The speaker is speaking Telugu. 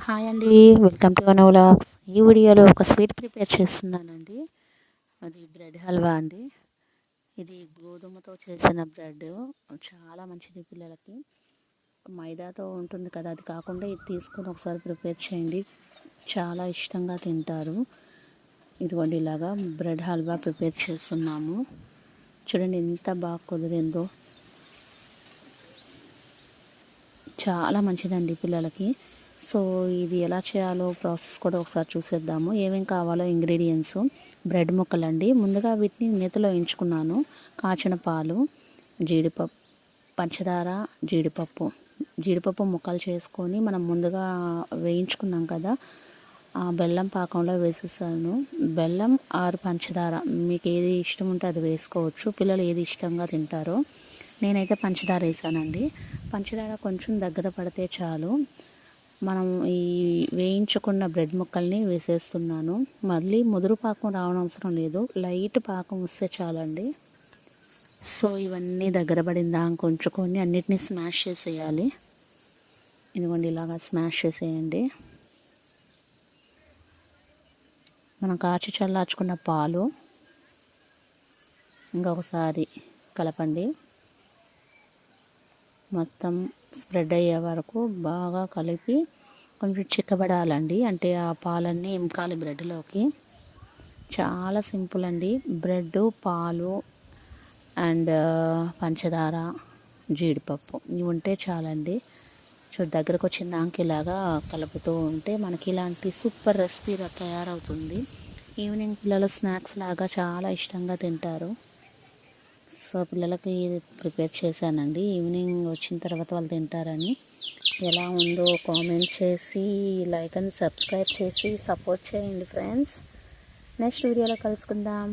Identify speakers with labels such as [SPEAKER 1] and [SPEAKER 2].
[SPEAKER 1] హాయ్ అండి, వెల్కమ్ టు అను వ్లాగ్స్. ఈ వీడియోలో ఒక స్వీట్ ప్రిపేర్ చేస్తున్నానండి. అది బ్రెడ్ హల్వా అండి. ఇది గోధుమతో చేసిన బ్రెడ్, చాలా మంచిది పిల్లలకి. మైదాతో ఉంటుంది కదా, అది కాకుండా ఇది తీసుకొని ఒకసారి ప్రిపేర్ చేయండి, చాలా ఇష్టంగా తింటారు. ఇదిగోండి, ఇలాగా బ్రెడ్ హల్వా ప్రిపేర్ చేస్తున్నాము. చూడండి ఎంత బాగా కుదిరిందో, చాలా మంచిదండి పిల్లలకి. సో ఇది ఎలా చేయాలో ప్రాసెస్ కూడా ఒకసారి చూసేద్దాము. ఏమేమి కావాలో ఇంగ్రీడియంట్స్: బ్రెడ్ ముక్కలండి. ముందుగా వీటిని నేతిలో వేయించుకున్నాను. కాచిన పాలు, జీడిపప్పు, పంచదార, జీడిపప్పు ముక్కలు చేసుకొని మనం ముందుగా వేయించుకున్నాం కదా, ఆ బెల్లం పాకంలో వేసేసాను. బెల్లం ఆరు పంచదార, మీకు ఏది ఇష్టం ఉంటే అది వేసుకోవచ్చు. పిల్లలు ఏది ఇష్టంగా తింటారో. నేనైతే పంచదార వేసానండి. పంచదార కొంచెం దగ్గర పడితే చాలు. మనం ఈ వేయించుకున్న బ్రెడ్ ముక్కల్ని వేసేస్తున్నాను. మళ్ళీ ముదురు పాకం రావడం అవసరం లేదు, లైట్ పాకం వస్తే చాలండి. సో ఇవన్నీ దగ్గర పడిన దాకా ఉంచుకొని అన్నిటినీ స్మాష్ చేసేయాలి. ఇదిగోండి, ఇలాగా స్మాష్ చేసేయండి. మనం కాచి చల్లార్చుకున్న పాలు ఇంకొకసారి కలపండి. మొత్తం స్ప్రెడ్ అయ్యే వరకు బాగా కలిపి కొంచెం చిక్కబడాలండి, అంటే ఆ పాలన్నీ ఇంకాలి బ్రెడ్లోకి. చాలా సింపుల్ అండి. బ్రెడ్, పాలు అండ్ పంచదార, జీడిపప్పు ఇవి ఉంటే చాలండి. దగ్గరకు వచ్చిన దానికి ఇలాగా కలుపుతూ ఉంటే మనకి ఇలాంటి సూపర్ రెసిపీ తయారవుతుంది. ఈవినింగ్ పిల్లలు స్నాక్స్ లాగా చాలా ఇష్టంగా తింటారు. సో పిల్లలకి ప్రిపేర్ చేశానండి, ఈవినింగ్ వచ్చిన తర్వాత వాళ్ళు తింటారని. ఎలా ఉందో కామెంట్ చేసి, లైక్ అండ్ సబ్స్క్రైబ్ చేసి సపోర్ట్ చేయండి ఫ్రెండ్స్. నెక్స్ట్ వీడియోలో కలుసుకుందాం.